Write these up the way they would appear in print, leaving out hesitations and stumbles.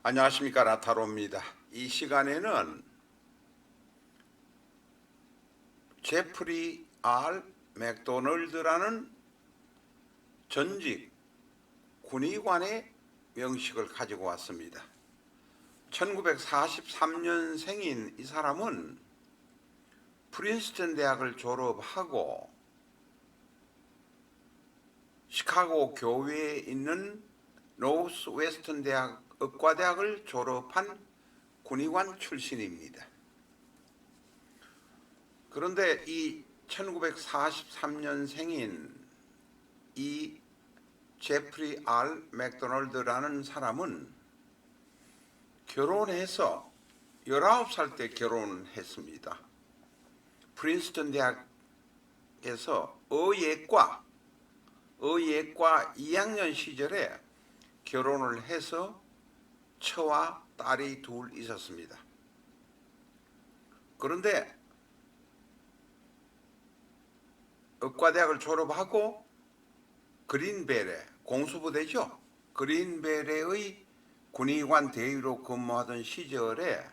안녕하십니까, 라타로입니다. 이 시간에는 제프리 R. 맥도널드라는 전직 군의관의 명식을 가지고 왔습니다. 1943년생인 이 사람은 프린스턴 대학을 졸업하고 시카고 교외에 있는 노스 웨스턴 대학 의과대학을 졸업한 군의관 출신입니다. 그런데 이 1943년생인 이 제프리 R. 맥도널드라는 사람은 결혼해서 19살 때 결혼했습니다. 프린스턴 대학에서 의예과 2학년 시절에 결혼을 해서 처와 딸이 둘 있었습니다. 그런데 의과대학을 졸업하고 그린벨에 공수부대죠. 그린벨의 군의관 대위로 근무하던 시절에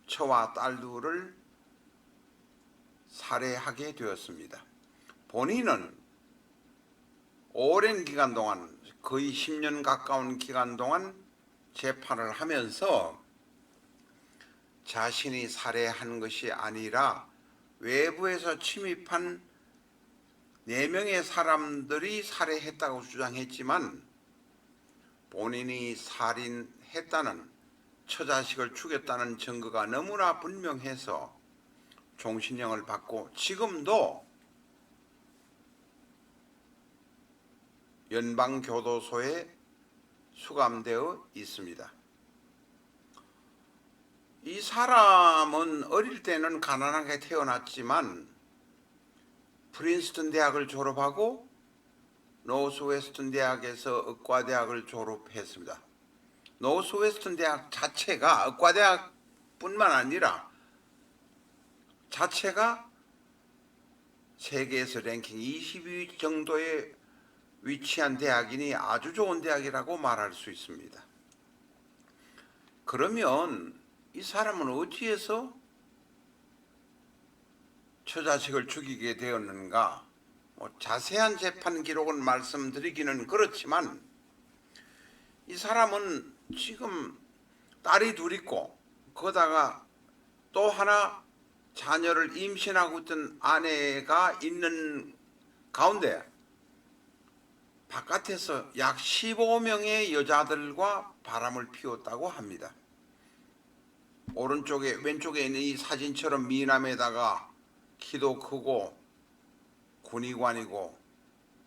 처와 딸 둘을 살해하게 되었습니다. 본인은 오랜 기간 동안, 거의 10년 가까운 기간 동안 재판을 하면서 자신이 살해한 것이 아니라 외부에서 침입한 4명의 사람들이 살해했다고 주장했지만 본인이 살인했다는, 처자식을 죽였다는 증거가 너무나 분명해서 종신형을 받고 지금도 연방교도소에 수감되어 있습니다. 이 사람은 어릴 때는 가난하게 태어났지만 프린스턴 대학을 졸업하고 노스웨스턴 대학에서 의과대학을 졸업했습니다. 노스웨스턴 대학 자체가 의과대학뿐만 아니라 자체가 세계에서 랭킹 20위 정도에 위치한 대학이니 아주 좋은 대학이라고 말할 수 있습니다. 그러면 이 사람은 어찌해서 처자식을 죽이게 되었는가? 자세한 재판 기록은 말씀드리기는 그렇지만 이 사람은 지금 딸이 둘 있고 거기다가 또 하나 자녀를 임신하고 있던 아내가 있는 가운데 바깥에서 약 15명의 여자들과 바람을 피웠다고 합니다. 왼쪽에 있는 이 사진처럼 미남에다가 키도 크고 군의관이고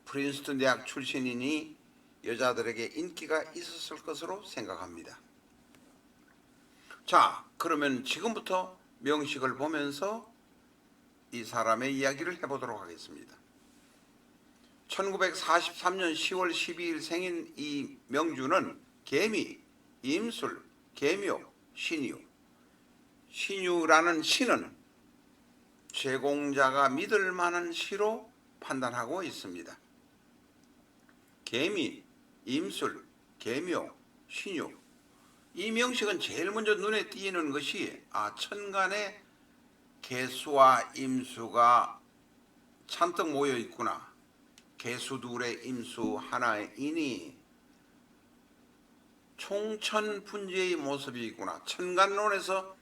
프린스턴 대학 출신이니 여자들에게 인기가 있었을 것으로 생각합니다. 자, 그러면 지금부터 명식을 보면서 이 사람의 이야기를 해보도록 하겠습니다. 1943년 10월 12일 생인 이 명주는 개미, 임술, 계묘, 신유. 신유라는 신은 제공자가 믿을 만한 시로 판단하고 있습니다. 개미, 임술, 계묘, 신유. 이 명식은 제일 먼저 눈에 띄는 것이 천간에 개수와 임수가 잔뜩 모여 있구나. 개수 둘에 임수 하나이니 총천분지의 모습이 있구나. 천간론에서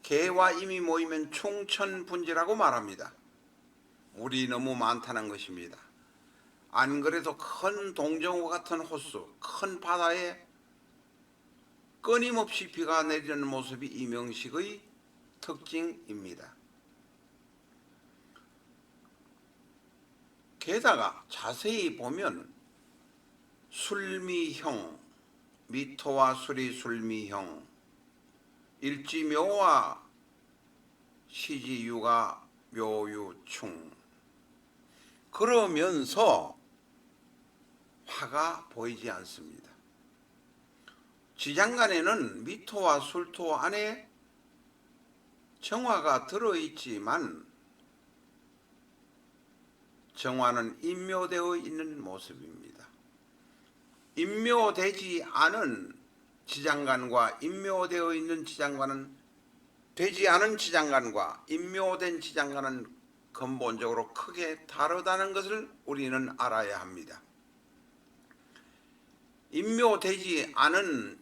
개와 임이 모이면 총천분지라고 말합니다. 물이 너무 많다는 것입니다. 안 그래도 큰 동정호 같은 호수, 큰 바다에 끊임없이 비가 내리는 모습이 이 명식의 특징입니다. 게다가 자세히 보면 술미형, 미토와 술이 술미형, 일지묘와 시지유가 묘유충. 그러면서 화가 보이지 않습니다. 지장간에는 미토와 술토 안에 정화가 들어있지만 정화는 인묘되어 있는 모습입니다. 인묘되지 않은 지장간과 임묘되어 있는 지장간은 되지 않은 지장간과 임묘된 지장간은 근본적으로 크게 다르다는 것을 우리는 알아야 합니다. 임묘되지 않은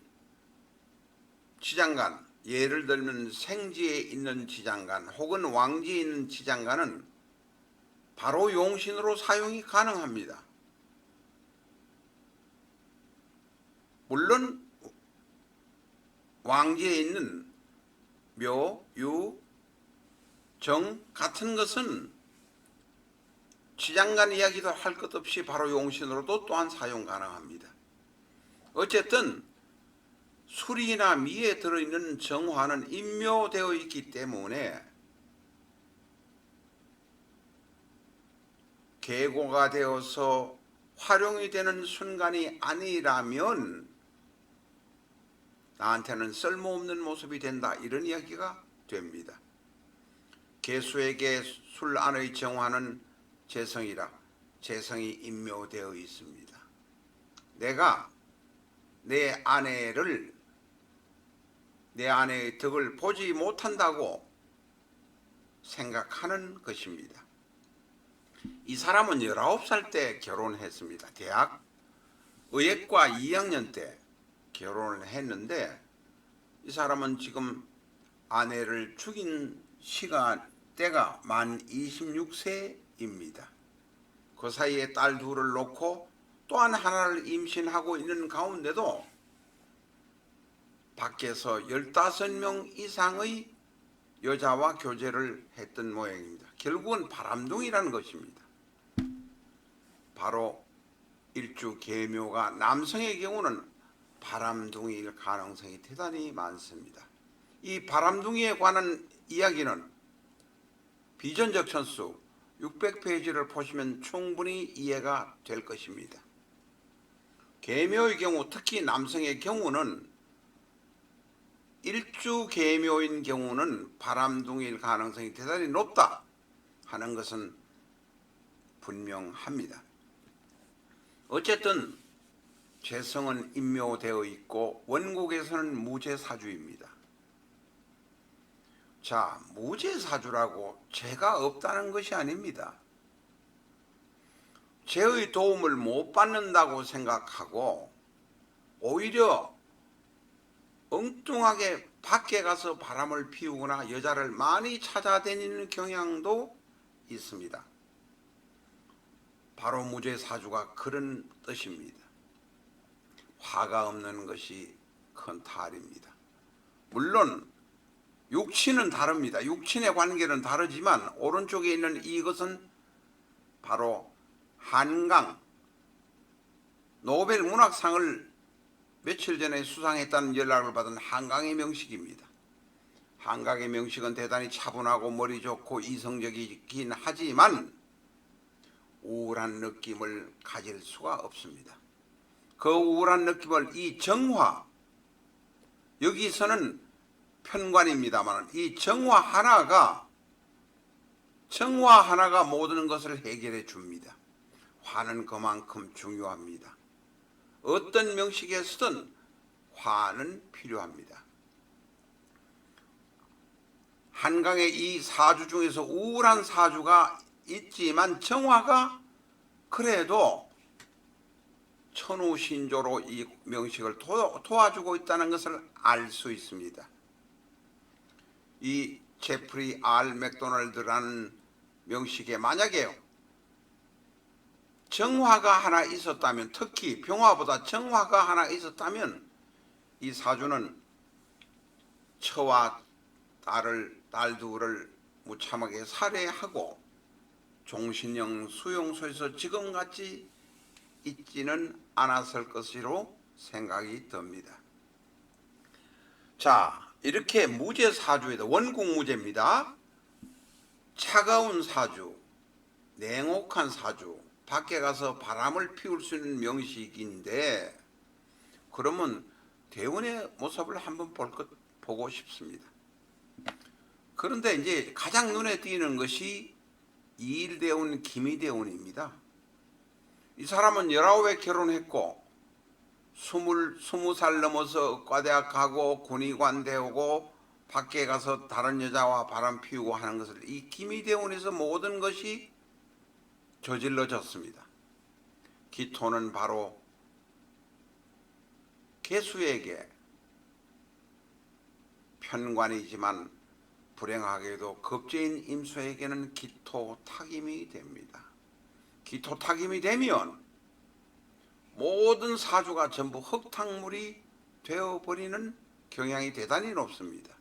지장간, 예를 들면 생지에 있는 지장간 혹은 왕지에 있는 지장간은 바로 용신으로 사용이 가능합니다. 물론 왕지에 있는 묘, 유, 정 같은 것은 지장간 이야기도 할 것 없이 바로 용신으로도 또한 사용 가능합니다. 어쨌든 수리나 미에 들어있는 정화는 임묘되어 있기 때문에 계고가 되어서 활용이 되는 순간이 아니라면 나한테는 쓸모없는 모습이 된다, 이런 이야기가 됩니다. 계수에게 술 안의 정화는 재성이라 재성이 임묘되어 있습니다. 내가 내 아내의 덕을 보지 못한다고 생각하는 것입니다. 이 사람은 19살 때 결혼했습니다. 대학 의예과 2학년 때 결혼을 했는데 이 사람은 지금 아내를 죽인 때가 만 26세입니다. 그 사이에 딸 둘을 놓고 또한 하나를 임신하고 있는 가운데도 밖에서 15명 이상의 여자와 교제를 했던 모양입니다. 결국은 바람둥이라는 것입니다. 바로 일주계묘가 남성의 경우는 바람둥이일 가능성이 대단히 많습니다. 이 바람둥이에 관한 이야기는 비전적 천수 600페이지를 보시면 충분히 이해가 될 것입니다. 계묘의 경우, 특히 남성의 경우는 일주계묘인 경우는 바람둥이일 가능성이 대단히 높다 하는 것은 분명합니다. 어쨌든 재성은 임묘되어 있고 원국에서는 무죄사주입니다. 자, 무죄사주라고 죄가 없다는 것이 아닙니다. 죄의 도움을 못 받는다고 생각하고 오히려 엉뚱하게 밖에 가서 바람을 피우거나 여자를 많이 찾아다니는 경향도 있습니다. 바로 무죄사주가 그런 뜻입니다. 화가 없는 것이 큰 탈입니다. 물론 육친은 다릅니다. 육친의 관계는 다르지만 오른쪽에 있는 이것은 바로 한강 노벨 문학상을 며칠 전에 수상했다는 연락을 받은 한강의 명식입니다. 한강의 명식은 대단히 차분하고 머리 좋고 이성적이긴 하지만 우울한 느낌을 가질 수가 없습니다. 그 우울한 느낌을 이 정화, 여기서는 편관입니다만 이 정화 하나가 모든 것을 해결해 줍니다. 화는 그만큼 중요합니다. 어떤 명식에서든 화는 필요합니다. 한강의 이 사주 중에서 우울한 사주가 있지만 정화가 그래도 천우신조로 이 명식을 도와주고 있다는 것을 알 수 있습니다. 이 제프리 R 맥도날드라는 명식에 만약에 정화가 하나 있었다면, 특히 병화보다 정화가 하나 있었다면 이 사주는 처와 딸 둘을 무참하게 살해하고 종신형 수용소에서 지금같이 있지는 않았을 것으로 생각이 듭니다. 자, 이렇게 무죄사주에도 원국무죄입니다. 차가운 사주, 냉혹한 사주, 밖에 가서 바람을 피울 수 있는 명식인데 그러면 대운의 모습을 한번 보고 싶습니다. 그런데 이제 가장 눈에 띄는 것이 이일대운, 기미대운입니다. 이 사람은 19에 결혼했고 스무 살 넘어서 의과대학 가고 군의관 되고 밖에 가서 다른 여자와 바람 피우고 하는 것을 이 기미대원에서 모든 것이 저질러졌습니다. 기토는 바로 개수에게 편관이지만 불행하게도 겁제인 임수에게는 기토탁임이 됩니다. 기토탁임이 되면 모든 사주가 전부 흙탕물이 되어버리는 경향이 대단히 높습니다.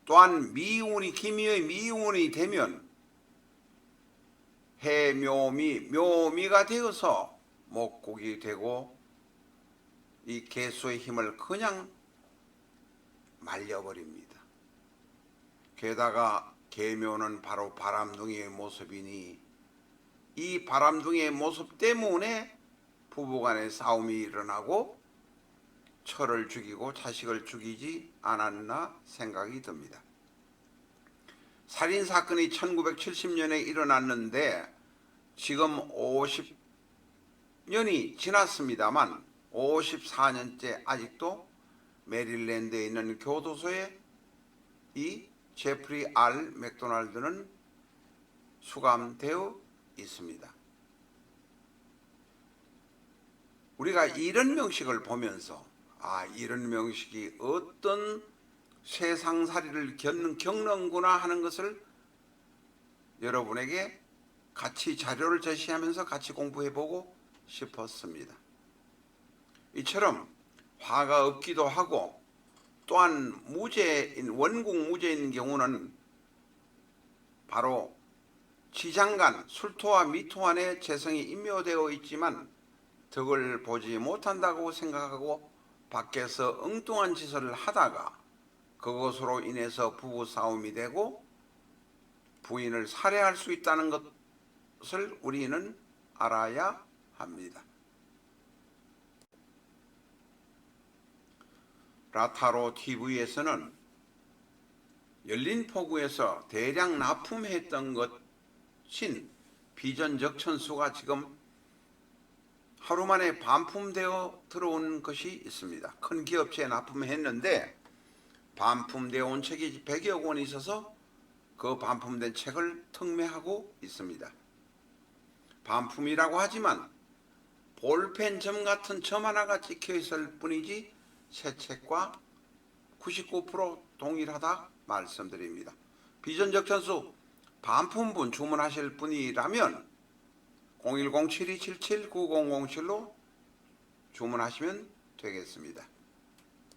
또한 미운이 기미의 미운이 되면 해묘미, 묘미가 되어서 목국이 되고 이 개수의 힘을 그냥 말려버립니다. 게다가 계묘는 바로 바람둥이의 모습이니 이 바람둥이의 모습 때문에 부부간의 싸움이 일어나고 철을 죽이고 자식을 죽이지 않았나 생각이 듭니다. 살인사건이 1970년에 일어났는데 지금 50년이 지났습니다만 54년째 아직도 메릴랜드에 있는 교도소에 이 제프리 R. 맥도날드는 수감되어 있습니다. 우리가 이런 명식을 보면서 이런 명식이 어떤 세상살이를 겪는구나 하는 것을 여러분에게 같이 자료를 제시하면서 같이 공부해보고 싶었습니다. 이처럼 화가 없기도 하고 또한 무죄인 원국 무죄인 경우는 바로 지장간 술토와 미토 안에 재성이 인묘되어 있지만 덕을 보지 못한다고 생각하고 밖에서 엉뚱한 짓을 하다가 그것으로 인해서 부부싸움이 되고 부인을 살해할 수 있다는 것을 우리는 알아야 합니다. 라타로 TV에서는 열린 포구에서 대량 납품했던 것인 비전적천수가 지금 하루 만에 반품되어 들어온 것이 있습니다. 큰 기업체에 납품했는데 반품되어 온 책이 100여 권이 있어서 그 반품된 책을 특매하고 있습니다. 반품이라고 하지만 볼펜 점 같은 점 하나가 찍혀 있을 뿐이지 새 책과 99% 동일하다 말씀드립니다. 비전적천수 반품분 주문하실 분이라면 010-7277-9007로 주문하시면 되겠습니다.